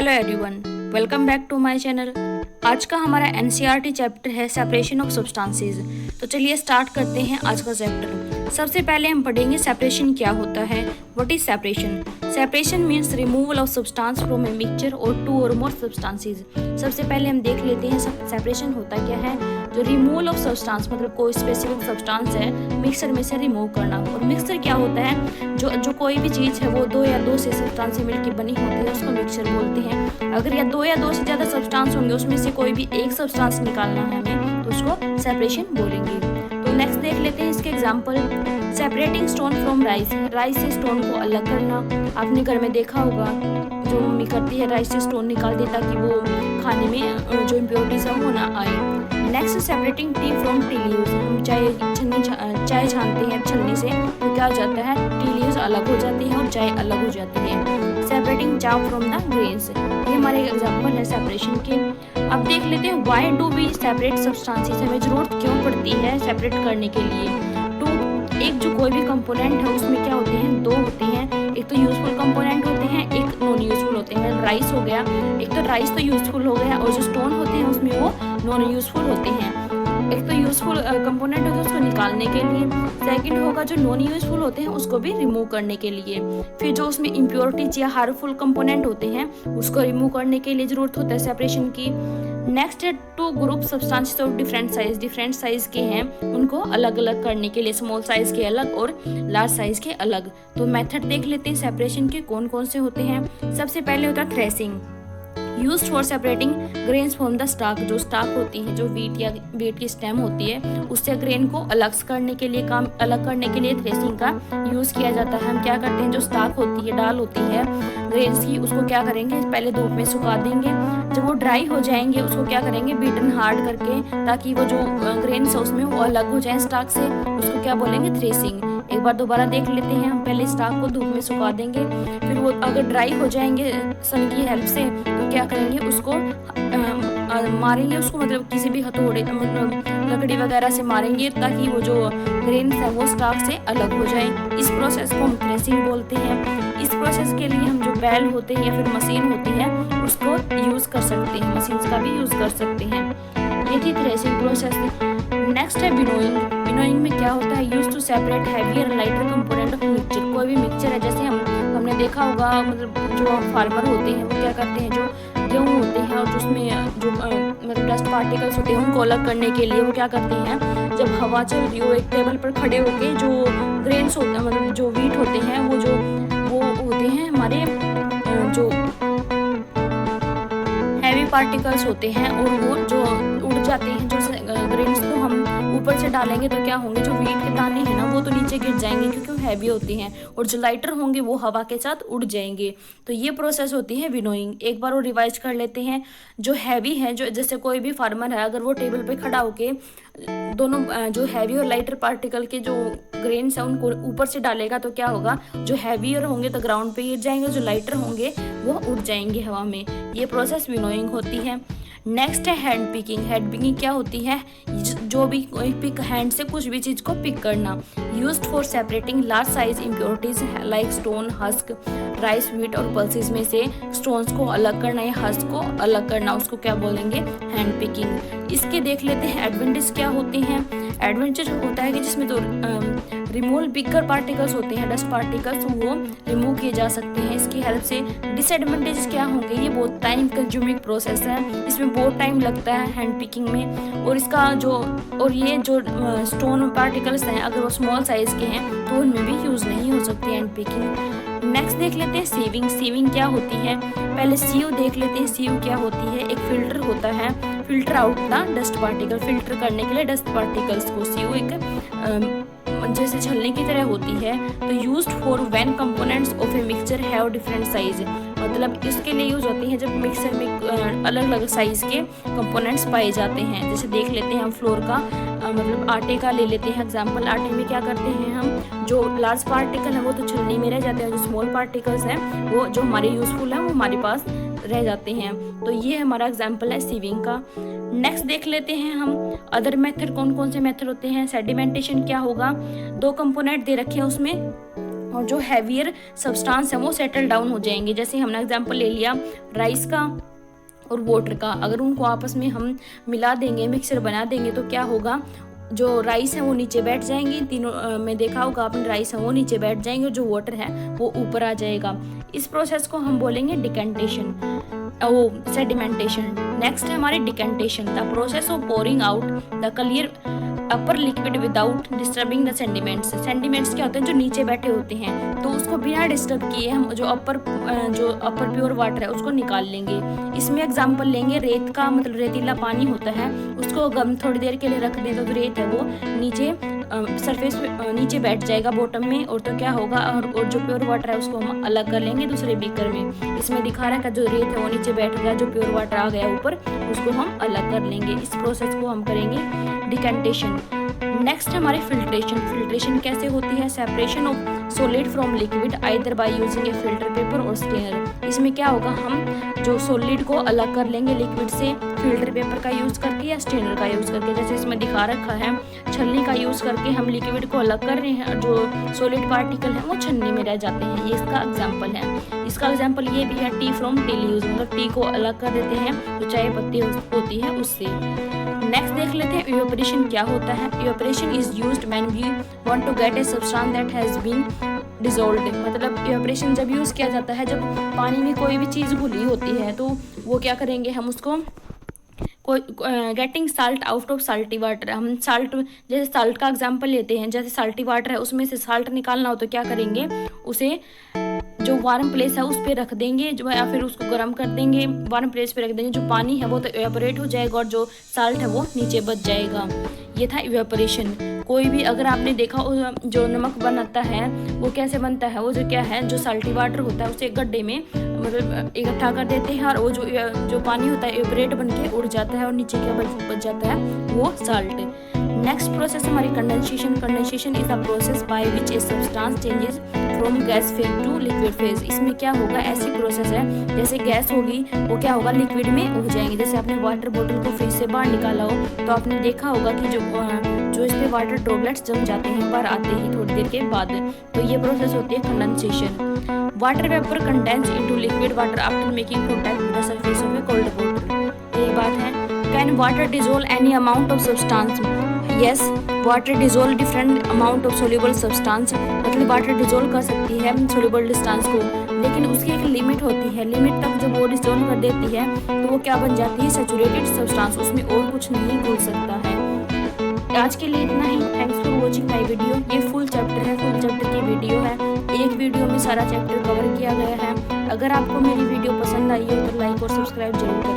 Hello everyone, welcome back to my channel. आज का हमारा एनसीईआरटी चैप्टर है सेपरेशन ऑफ सब्सटेंसेस। तो चलिए स्टार्ट करते हैं आज का चैप्टर। सबसे पहले हम पढ़ेंगे सेपरेशन क्या होता है। What is separation? Separation means removal of substance from a mixture और टू और मोर सब्सटेंसेस। सबसे पहले हम देख लेते हैं सेपरेशन होता क्या है। जो रिमूवल ऑफ सब्सटेंस मतलब कोई स्पेसिफिक सब्सटेंस है मिक्सर में से रिमूव करना। और मिक्सर क्या होता है? जो कोई भी चीज़ है वो दो या दो से सब्सटेंस से मिलकर बनी होती है, उसको मिक्सचर बोलते हैं। अगर या दो से ज़्यादा सब्सटेंस होंगे उसमें से कोई भी एक सब्सटेंस निकालना है हमें, तो उसको सेपरेशन बोलेंगे। तो नेक्स्ट देख लेते हैं इसके example. Separating stone from rice. Rice से स्टोन को अलग करना। आपने घर में देखा होगा जो मम्मी करती है, राइस से स्टोन निकाल दे ताकि वो खाने में जो इम्प्योरिटीज है वो ना आए। Next separating T from tea leaves. हम चाय छानते हैं छलनी से, तो क्या हो जाता है, टी लीव्स अलग हो जाती है और चाय अलग हो जाती है। सेपरेटिंग चाव फ्रॉम द ग्रेन्स। ये हमारे एग्जाम्पल है सेपरेशन के। अब देख लेते हैं why do we separate substances. हमें जरूरत क्यों पड़ती है सेपरेट करने के लिए। तो एक जो कोई भी कंपोनेंट है उसमें क्या होते हैं, दो होते हैं। एक तो यूजफुल कंपोनेंट होते हैं, एक नॉन यूजफुल होते हैं। राइस हो गया, एक तो राइस तो यूजफुल हो गया, और जो स्टोन होते हैं उसमें वो नॉन यूजफुल होते हैं। एक तो यूजफुल कंपोनेंट होगा उसको निकालने के लिए, सेकंड होगा जो नॉन यूजफुल होते हैं उसको भी रिमूव करने के लिए। फिर जो उसमें इम्प्योरिटीज या हार्मफुल कंपोनेंट होते हैं उसको रिमूव करने के लिए जरूरत होता है सेपरेशन की। नेक्स्ट है to group substances of different size के हैं, उनको अलग अलग करने के लिए, स्मॉल साइज के अलग और लार्ज साइज के अलग। तो मेथड देख लेते हैं सेपरेशन के कौन कौन से होते हैं। सबसे पहले होता है threshing, used for separating grains from the stock. जो स्टाक होती है, जो वीट की स्टेम होती है, उससे ग्रेन को अलग करने के लिए थ्रेसिंग का यूज किया जाता है। हम क्या करते हैं, जो स्टाक होती है, डाल होती है ग्रेन्स की, उसको क्या करेंगे, पहले धूप में सुखा देंगे। जब वो ड्राई हो जाएंगे उसको क्या करेंगे, बीटन हार्ड करके, ताकि वो जो ग्रेन्स है उसमें वो अलग हो जाए स्टाक से, उसको क्या बोलेंगे, थ्रेसिंग। एक बार दोबारा देख लेते हैं। हम पहले स्टाक को धूप में सुखा देंगे, फिर वो अगर ड्राई हो जाएंगे सन की हेल्प से, तो क्या करेंगे, उसको मारेंगे उसको, मतलब किसी भी हथौड़े मतलब लकड़ी वगैरह से मारेंगे ताकि वो जो ग्रेन्स है वो स्टाक से अलग हो जाए। इस प्रोसेस को हम थ्रेसिंग बोलते हैं। इस प्रोसेस के लिए हम जो बैल होते हैं या फिर मशीन होती है उसको यूज कर सकते हैं, मशीन का भी यूज कर सकते हैं। ये थी थ्रेसिंग प्रोसेस। नेक्स्ट है विनोइंग। विनोइंग में क्या होता है, use to separate heavier lighter component of mixture. कोई भी मिक्सचर है, जैसे हमने देखा होगा, मतलब जो फार्मर होते हैं वो क्या करते हैं, जो गेहूँ होते हैं और उसमें जो मतलब डस्ट पार्टिकल्स होते हैं उनको अलग करने के लिए वो क्या करते हैं, जब हवा चल रही हो एक टेबल पर खड़े होके जो ग्रेन्स होते हैं, मतलब जो वीट होते हैं वो होते हैं हमारे जो हैवी पार्टिकल्स होते हैं, और वो जो उड़ जाते हैं, जो ग्रेन्स को हम ऊपर से डालेंगे तो क्या होंगे, जो वीट के दाने हैं ना वो तो नीचे गिर जाएंगे क्योंकि वो हैवी होती हैं, और जो लाइटर होंगे वो हवा के साथ उड़ जाएंगे। तो ये प्रोसेस होती है विनोइंग। एक बार वो रिवाइज कर लेते हैं। जो हैवी है, जो जैसे कोई भी फार्मर है अगर वो टेबल पे खड़ा होके दोनों जो हैवी और लाइटर पार्टिकल के जो ग्रेन्स हैं उनको ऊपर से डालेगा, तो क्या होगा, जो हैवीयर होंगे तो ग्राउंड पे गिर जाएंगे, जो लाइटर होंगे वो उड़ जाएंगे हवा में। ये प्रोसेस विनोइंग होती है। नेक्स्ट है हैंड पिकिंग। हैंड पिकिंग क्या होती है, जो भी कोई पिक, हैंड से कुछ भी चीज को पिक करना। Used for separating large size impurities like stone, husk, rice, wheat और पल्सेस में से स्टोन्स को अलग करना या हस्क को अलग करना, उसको क्या बोलेंगे, हैंड पिकिंग। इसके देख लेते हैं एडवांटेज क्या होते हैं। एडवांटेज होता है कि जिसमें तो रिमूवल बिगर पार्टिकल्स होते हैं, डस्ट पार्टिकल्स, वो रिमूव किए जा सकते हैं इसकी हेल्प से। डिसएडवांटेज क्या होंगे, ये बहुत टाइम कंज्यूमिंग प्रोसेस है, इसमें बहुत टाइम लगता है हैंड पिकिंग में। और इसका ये जो स्टोन पार्टिकल्स हैं अगर वो स्मॉल साइज के हैं तो उनमें भी यूज नहीं हो सकती हैंड पिकिंग। नेक्स्ट देख लेते हैं सीविंग। सीविंग क्या होती है, पहले सीव देख लेते हैं। सीव क्या होती है, एक फिल्टर होता है, filter out the dust particle, filter करने के लिए डस्ट पार्टिकल्स को। सीव एक जैसे छलने की तरह होती है। तो used for when components of a mixture have different size. मतलब इसके लिए यूज होती है जब मिक्सर में अलग अलग साइज के कंपोनेंट्स पाए जाते हैं। जैसे देख लेते हैं हम फ्लोर का मतलब आटे का ले लेते हैं एग्जांपल। आटे में क्या करते हैं हम, जो लार्ज पार्टिकल है वो तो छलनी में रह जाते हैं, जो स्मॉल पार्टिकल्स हैं वो जो हमारे यूजफुल है वो हमारे पास रह जाते हैं। तो ये हमारा एग्जाम्पल है सीविंग का। नेक्स्ट देख लेते हैं हम अदर मेथड, कौन कौन से मेथड होते हैं। सेडिमेंटेशन क्या होगा, दो कंपोनेंट दे रखे हैं उसमें और जो हैवियर सब्सटेंस है वो सेटल डाउन हो जाएंगे। जैसे हमने एग्जांपल ले लिया राइस का और वाटर का, अगर उनको आपस में हम मिला देंगे, मिक्सर बना देंगे, तो क्या होगा, जो राइस है वो नीचे बैठ जाएंगी, तीनों में देखा होगा आपने, राइस है वो नीचे बैठ जाएंगे और जो वाटर है वो ऊपर आ जाएगा। इस प्रोसेस को हम बोलेंगे डिकेंटेशन, सेडिमेंटेशन। नेक्स्ट है हमारी decantation, the process of pouring out the clear upper liquid without disturbing the sediments. Sediments क्या होते हैं, जो नीचे बैठे होते हैं, तो उसको बिना डिस्टर्ब किए हम जो अपर प्योर वाटर है उसको निकाल लेंगे। इसमें एग्जांपल लेंगे रेत का, मतलब रेतीला पानी होता है, उसको हम थोड़ी देर के लिए रख दें तो रेत है वो नीचे सरफेस पे नीचे बैठ जाएगा बॉटम में, और तो क्या होगा, और जो प्योर वाटर है उसको हम अलग कर लेंगे दूसरे बीकर में। इसमें दिखा रहा है कि जो रेत है वो नीचे बैठ गया, जो प्योर वाटर आ गया ऊपर उसको हम अलग कर लेंगे। इस प्रोसेस को हम करेंगे डिकेंटेशन। नेक्स्ट हमारे फिल्ट्रेशन। फिल्ट्रेशन कैसे होती है, separation of solid from liquid either by using A filter paper और स्टेनर। इसमें क्या होगा, हम जो सॉलिड को अलग कर लेंगे लिक्विड से फिल्टर पेपर का यूज़ करके या स्टेनर का यूज़ करके। जैसे इसमें दिखा रखा है छलनी का यूज़ करके हम लिक्विड को अलग कर रहे हैं, जो सॉलिड पार्टिकल है वो छन्नी में रह जाते हैं। ये इसका एग्जाम्पल है। इसका एग्जाम्पल ये भी है टी फ्रॉम टी लीव्स, मतलब टी को अलग कर देते हैं जो चाय पत्ती होती है उससे। नेक्स्ट देख लेते हैं इवेपोरेशन क्या होता है। Evaporation is used when we want to get a substance that has been dissolved. मतलब इवेपोरेशन जब यूज़ किया जाता है, जब पानी में कोई भी चीज़ घुली होती है, तो वो क्या करेंगे, हम उसको getting salt out of salty water. हम साल्ट, जैसे साल्ट का एग्जांपल लेते हैं, जैसे साल्टी वाटर है उसमें से साल्ट निकालना हो तो क्या करेंगे, उसे जो वार्म प्लेस है उस पर रख देंगे, जो या फिर उसको गर्म कर देंगे, वार्म प्लेस पे रख देंगे, जो पानी है वो तो इवेपोरेट हो जाएगा और जो साल्ट है वो नीचे बच जाएगा। ये था इवेपोरेशन। कोई भी अगर आपने देखा जो नमक बनाता है वो कैसे बनता है, वो जो क्या है, जो साल्टी वाटर होता है उसे गड्ढे में मतलब इकट्ठा कर देते हैं और वो जो पानी होता है इवेपोरेट बन के उड़ जाता है और नीचे क्या बच जाता है, वो साल्ट। नेक्स्ट प्रोसेस हमारी condensation. Condensation is a process by which a substance changes from gas phase two liquid phase. इसमें क्या होगा, ऐसी प्रोसेस है जैसे गैस होगी वो क्या होगा, लिक्विड में हो जाएंगे। जैसे आपने वाटर बोतल को फ्रिज से बाहर निकाला हो तो आपने देखा होगा कि जो इस पे वाटर ड्रॉपलेट्स जम जाते हैं बाहर आते ही थोड़ी देर के बाद, तो ये प्रोसेस होती है condensation. Water vapour condense into liquid water after making contact with the surface of A cold water. यही बात है। Can water dissolve any amount of substance? Yes, water dissolve different amount of soluble substance. मतलब water dissolve कर सकती है soluble distance को, लेकिन उसकी एक लिमिट होती है। लिमिट तक जब वो डिसॉल्व कर देती है तो वो क्या बन जाती है, सैचुरेटेड सब्सटेंस, उसमें और कुछ नहीं घुल सकता है। आज के लिए इतना ही। Thanks for watching my video. ये फुल चैप्टर है, फुल चैप्टर की वीडियो है। एक वीडियो में सारा चैप्टर कवर किया गया है। अगर आपको मेरी वीडियो पसंद आई हो तो लाइक और सब्सक्राइब जरूर करें।